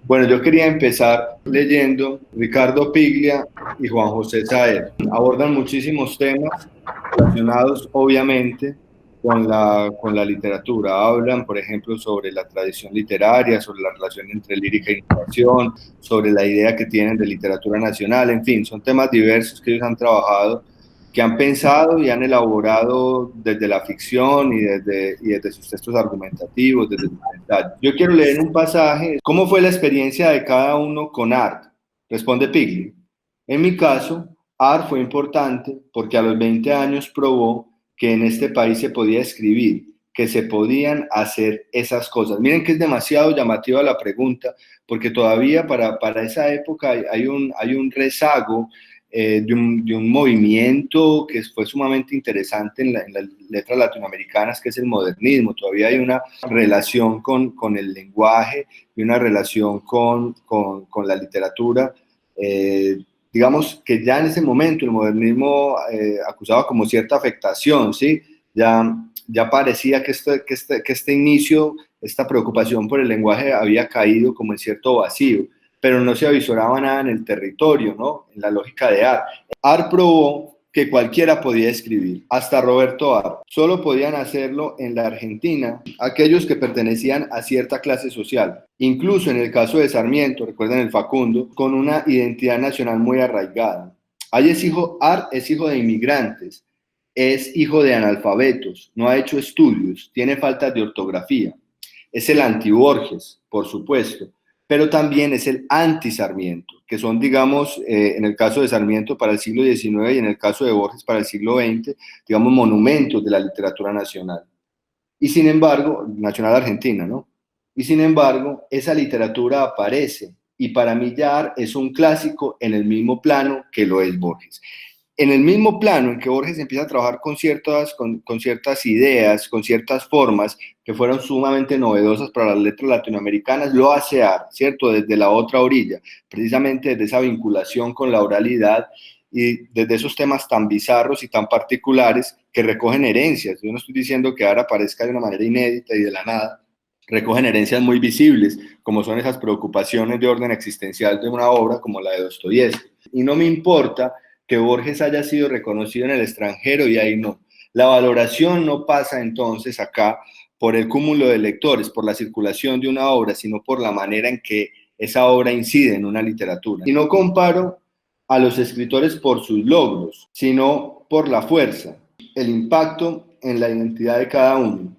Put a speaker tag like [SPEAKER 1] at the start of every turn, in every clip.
[SPEAKER 1] Bueno, yo quería empezar leyendo Ricardo Piglia y Juan José Saer. Abordan muchísimos temas relacionados, obviamente, con la literatura. Hablan, por ejemplo, sobre la tradición literaria, sobre la relación entre lírica e innovación, sobre la idea que tienen de literatura nacional, en fin, son temas diversos que ellos han trabajado, que han pensado y han elaborado desde la ficción y desde sus textos argumentativos, desde su pensar. Yo quiero leer un pasaje. ¿Cómo fue la experiencia de cada uno con Art? Responde Pigli. En mi caso, Art fue importante porque a los 20 años probó que en este país se podía escribir, que se podían hacer esas cosas. Miren que es demasiado llamativa la pregunta, porque todavía para esa época hay un rezago de un movimiento que fue sumamente interesante en las letras latinoamericanas, que es el modernismo. Todavía hay una relación con el lenguaje y una relación con la literatura. Digamos que ya en ese momento el modernismo acusaba como cierta afectación, ¿sí? Ya parecía que este inicio, esta preocupación por el lenguaje había caído como en cierto vacío, pero no se avisoraba nada en el territorio, ¿no? En la lógica de Art. Art probó que cualquiera podía escribir, hasta Roberto Art. Solo podían hacerlo en la Argentina aquellos que pertenecían a cierta clase social. Incluso en el caso de Sarmiento, recuerden el Facundo, con una identidad nacional muy arraigada. Art es hijo de inmigrantes, es hijo de analfabetos, no ha hecho estudios, tiene faltas de ortografía. Es el anti-Borges, por supuesto, pero también es el anti-Sarmiento, que son, digamos, en el caso de Sarmiento para el siglo XIX y en el caso de Borges para el siglo XX, digamos, monumentos de la literatura nacional. Y sin embargo, nacional argentina, ¿no? Y sin embargo, esa literatura aparece, y para mí ya es un clásico en el mismo plano que lo es Borges. En el mismo plano en que Borges empieza a trabajar con ciertas ideas, con ciertas formas que fueron sumamente novedosas para las letras latinoamericanas, lo hace Art, ¿cierto? Desde la otra orilla, precisamente desde esa vinculación con la oralidad y desde esos temas tan bizarros y tan particulares que recogen herencias. Yo no estoy diciendo que Art aparezca de una manera inédita y de la nada, recogen herencias muy visibles, como son esas preocupaciones de orden existencial de una obra como la de Dostoyevsky. Y no me importa que Borges haya sido reconocido en el extranjero y ahí no. La valoración no pasa entonces acá por el cúmulo de lectores, por la circulación de una obra, sino por la manera en que esa obra incide en una literatura. Y no comparo a los escritores por sus logros, sino por la fuerza, el impacto en la identidad de cada uno.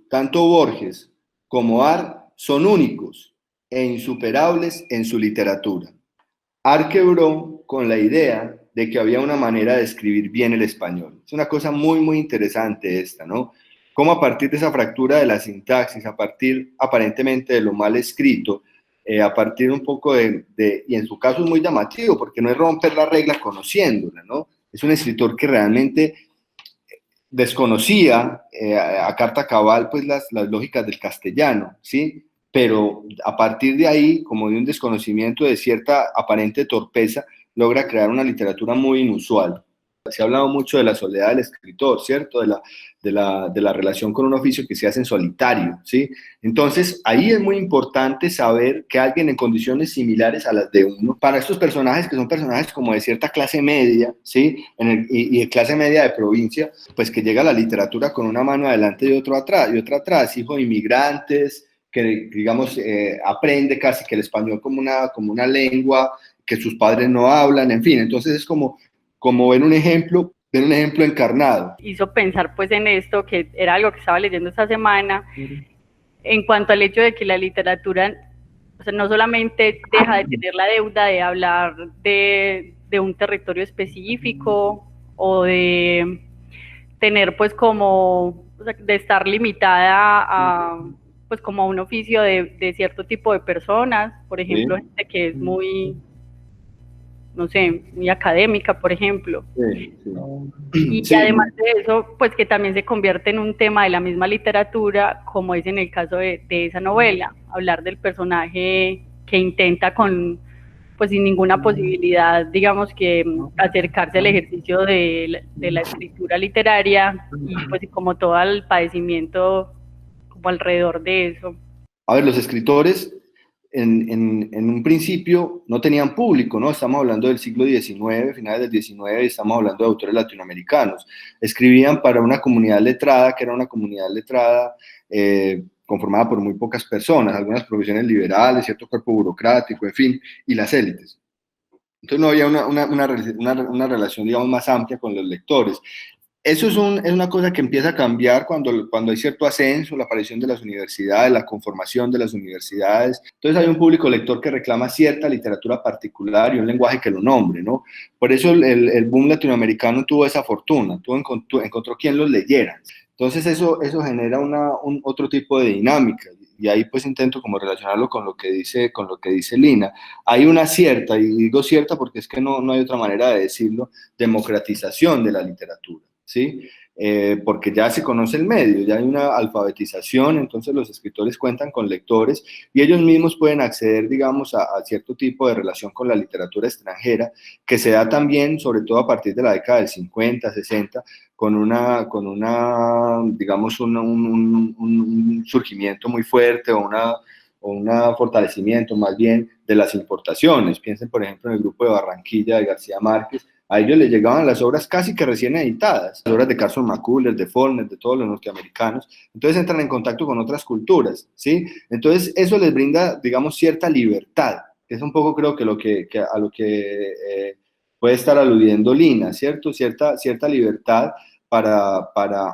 [SPEAKER 1] Tanto Borges como Art son únicos e insuperables en su literatura. Art quebró con la idea de que había una manera de escribir bien el español. Es una cosa muy, muy interesante esta, ¿no? Cómo a partir de esa fractura de la sintaxis, a partir aparentemente de lo mal escrito, a partir un poco y en su caso es muy llamativo, porque no es romper la regla conociéndola, ¿no? Es un escritor que realmente desconocía a carta cabal pues las lógicas del castellano, ¿sí? Pero a partir de ahí, como de un desconocimiento de cierta aparente torpeza, logra crear una literatura muy inusual. Se ha hablado mucho de la soledad del escritor, ¿cierto? De la relación con un oficio que se hace en solitario, ¿sí? Entonces, ahí es muy importante saber que alguien en condiciones similares a las de uno, para estos personajes que son personajes como de cierta clase media, ¿sí? Y de clase media de provincia, pues que llega a la literatura con una mano adelante y otra atrás, hijo de inmigrantes, que digamos aprende casi que el español como una lengua que sus padres no hablan, en fin, entonces es como ver un ejemplo encarnado.
[SPEAKER 2] Hizo pensar pues en esto, que era algo que estaba leyendo esta semana, en cuanto al hecho de que la literatura, o sea, no solamente deja de tener la deuda de hablar de un territorio específico o de tener pues como, o sea, de estar limitada a pues como a un oficio de cierto tipo de personas, por ejemplo,
[SPEAKER 1] Sí.
[SPEAKER 2] gente que es muy, no sé, muy académica, por ejemplo.
[SPEAKER 1] Sí, sí.
[SPEAKER 2] Y
[SPEAKER 1] Sí.
[SPEAKER 2] además de eso, pues que también se convierte en un tema de la misma literatura, como es en el caso de esa novela, hablar del personaje que intenta con pues sin ninguna posibilidad, digamos que acercarse al ejercicio de la escritura literaria y pues como todo el padecimiento como alrededor de eso.
[SPEAKER 1] A ver, los escritores en un principio no tenían público, ¿no? Estamos hablando del siglo XIX, finales del XIX, estamos hablando de autores latinoamericanos. Escribían para una comunidad letrada, que era una comunidad letrada conformada por muy pocas personas, algunas profesiones liberales, cierto cuerpo burocrático, en fin, y las élites. Entonces no había una relación, digamos, más amplia con los lectores. Eso es una cosa que empieza a cambiar cuando hay cierto ascenso, la aparición de las universidades, la conformación de las universidades. Entonces hay un público lector que reclama cierta literatura particular y un lenguaje que lo nombre, ¿no? Por eso el boom latinoamericano tuvo esa fortuna, encontró quien los leyera. Entonces eso genera otro tipo de dinámica. Y ahí pues intento como relacionarlo con lo que dice Lina. Hay una cierta, y digo cierta porque es que no hay otra manera de decirlo, democratización de la literatura. ¿Sí? Porque ya se conoce el medio, ya hay una alfabetización, entonces los escritores cuentan con lectores y ellos mismos pueden acceder, digamos, a cierto tipo de relación con la literatura extranjera, que se da también, sobre todo a partir de la década del 50, 60, con digamos, un surgimiento muy fuerte o un fortalecimiento más bien de las importaciones. Piensen, por ejemplo, en el grupo de Barranquilla de García Márquez. A ellos les llegaban las obras casi que recién editadas, las obras de Carson McCullers, de Faulkner, de todos los norteamericanos. Entonces entran en contacto con otras culturas, ¿sí? Entonces eso les brinda, digamos, cierta libertad. Es un poco, creo que a lo que puede estar aludiendo Lina, ¿cierto? Cierta libertad para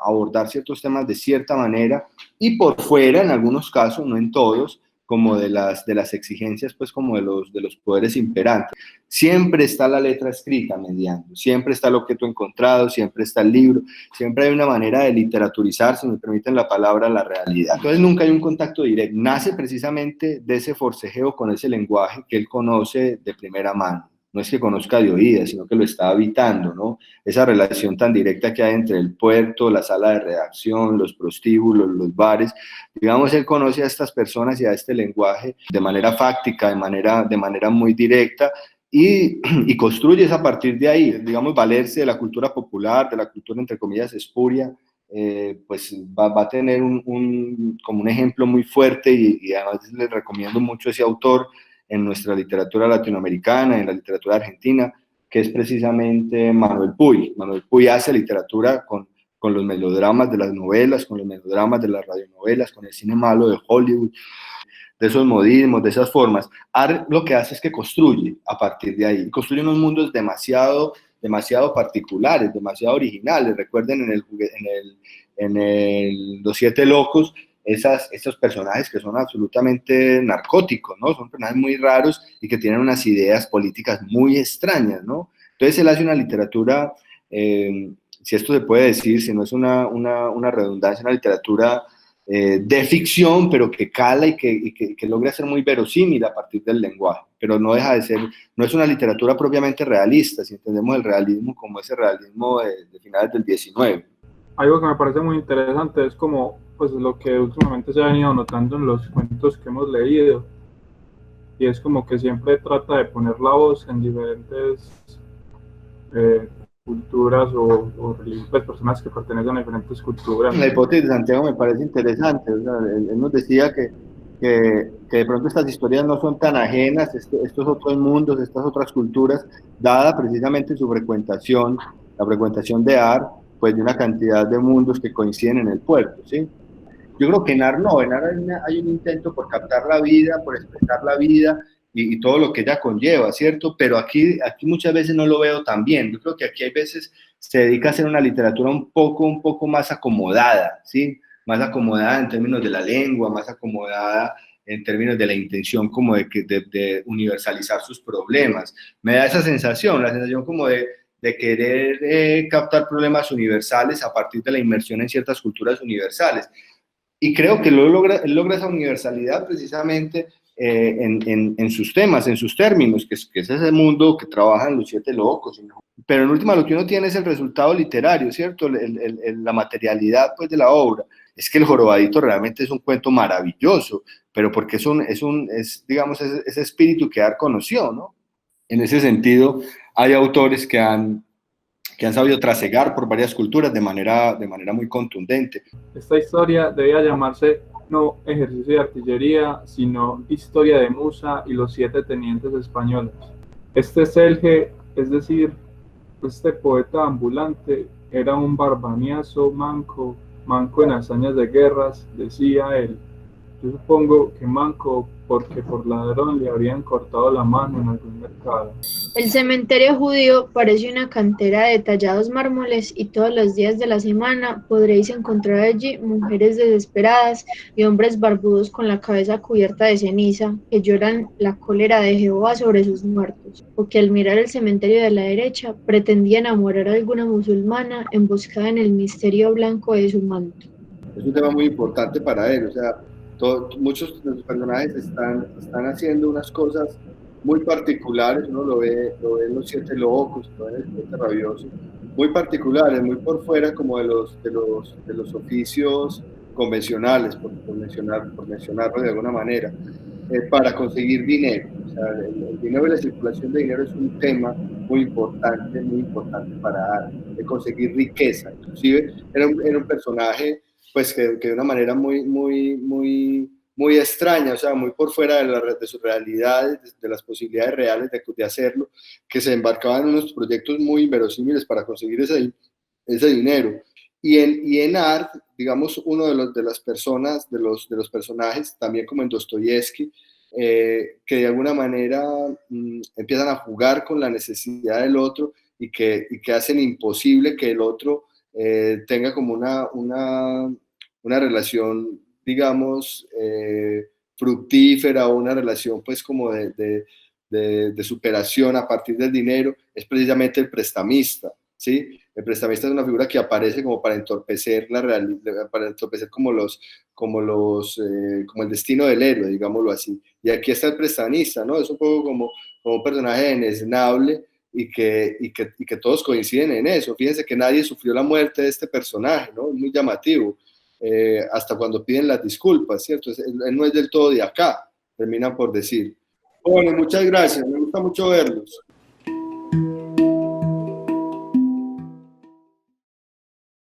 [SPEAKER 1] abordar ciertos temas de cierta manera y por fuera, en algunos casos, no en todos, como de las exigencias, pues como de los poderes imperantes. Siempre está la letra escrita mediando, siempre está el objeto encontrado, siempre está el libro, siempre hay una manera de literaturizar, si me permiten la palabra, la realidad. Entonces nunca hay un contacto directo. Nace precisamente de ese forcejeo con ese lenguaje que él conoce de primera mano. No es que conozca de oídas, sino que lo está habitando, ¿no? Esa relación tan directa que hay entre el puerto, la sala de redacción, los prostíbulos, los bares. Digamos, él conoce a estas personas y a este lenguaje de manera fáctica, de manera muy directa, y construye a partir de ahí, digamos, valerse de la cultura popular, de la cultura, entre comillas, espuria, pues va a tener como un ejemplo muy fuerte y además les recomiendo mucho ese autor en nuestra literatura latinoamericana, en la literatura argentina, que es precisamente Manuel Puig. Manuel Puig hace literatura con los melodramas de las novelas, con los melodramas de las radionovelas, con el cine malo de Hollywood, de esos modismos, de esas formas. Lo que hace es que construye a partir de ahí, construye unos mundos demasiado particulares, demasiado originales. Recuerden en Los Siete Locos, esos personajes que son absolutamente narcóticos, ¿no? Son personajes muy raros y que tienen unas ideas políticas muy extrañas, ¿no? Entonces él hace una literatura, si esto se puede decir, si no es una redundancia, una literatura de ficción, pero que cala y que logra ser muy verosímil a partir del lenguaje, pero no deja de ser, no es una literatura propiamente realista, si entendemos el realismo como ese realismo de finales del 19.
[SPEAKER 3] Algo que me parece muy interesante es como pues lo que últimamente se ha venido notando en los cuentos que hemos leído, y es como que siempre trata de poner la voz en diferentes culturas o pues, personas que pertenecen a diferentes culturas.
[SPEAKER 1] La hipótesis de Santiago me parece interesante. O sea, él nos decía que de pronto estas historias no son tan ajenas, estos otros mundos, estas otras culturas, dada precisamente su frecuentación, la frecuentación de Ar, pues de una cantidad de mundos que coinciden en el puerto, ¿sí? Yo creo que en Ar no, en Ar hay un intento por captar la vida, por expresar la vida y todo lo que ella conlleva, ¿cierto? Pero aquí muchas veces no lo veo tan bien. Yo creo que aquí hay veces se dedica a hacer una literatura un poco más acomodada, ¿sí? Más acomodada en términos de la lengua, más acomodada en términos de la intención como de universalizar sus problemas. Me da esa sensación, la sensación como de querer captar problemas universales a partir de la inmersión en ciertas culturas universales. Y creo que él logra esa universalidad precisamente en sus temas, en sus términos, que es ese mundo que trabajan Los Siete Locos. Pero en última lo que uno tiene es el resultado literario, ¿cierto? La materialidad pues, de la obra. Es que El Jorobadito realmente es un cuento maravilloso, pero porque digamos, ese espíritu que Ar conoció, ¿no? En ese sentido, hay autores que han sabido trasegar por varias culturas de manera muy contundente.
[SPEAKER 3] Esta historia debía llamarse no Ejercicio de Artillería, sino Historia de Musa y los 7 tenientes españoles. Este Selge, es decir, este poeta ambulante, era un barbaniazo manco en hazañas de guerras, decía él. Yo supongo que manco porque por ladrón le habrían cortado la mano en algún mercado.
[SPEAKER 4] El cementerio judío parece una cantera de tallados mármoles y todos los días de la semana podréis encontrar allí mujeres desesperadas y hombres barbudos con la cabeza cubierta de ceniza que lloran la cólera de Jehová sobre sus muertos, o que al mirar el cementerio de la derecha pretendía enamorar a alguna musulmana emboscada en el misterio blanco de su manto.
[SPEAKER 1] Es un tema muy importante para él, o sea, muchos de los personajes están haciendo unas cosas muy particulares, uno lo ve en Los Siete Locos, lo ve en El Siete Rabioso, muy particulares, muy por fuera como de los oficios convencionales, por mencionarlo de alguna manera, para conseguir dinero. O sea, el dinero y la circulación de dinero es un tema muy importante para de conseguir riqueza. Inclusive era un personaje pues que de una manera muy extraña, o sea, muy por fuera de sus realidades, de las posibilidades reales de hacerlo, que se embarcaban en unos proyectos muy inverosímiles para conseguir ese dinero. Y en Art, digamos, uno de las personas, de los personajes, también como en Dostoyevsky, que de alguna manera empiezan a jugar con la necesidad del otro y que hacen imposible que el otro tenga como una relación, digamos, fructífera o una relación pues como de superación a partir del dinero, es precisamente el prestamista, ¿sí? El prestamista es una figura que aparece como para entorpecer la realidad, para entorpecer como el destino del héroe, digámoslo así. Y aquí está el prestamista, ¿no? Es un poco como un personaje inesnable y que todos coinciden en eso. Fíjense que nadie sufrió la muerte de este personaje, ¿no? Es muy llamativo. Hasta cuando piden las disculpas, ¿cierto? Él no es del todo de acá, terminan por decir. Bueno, muchas gracias, me gusta mucho verlos.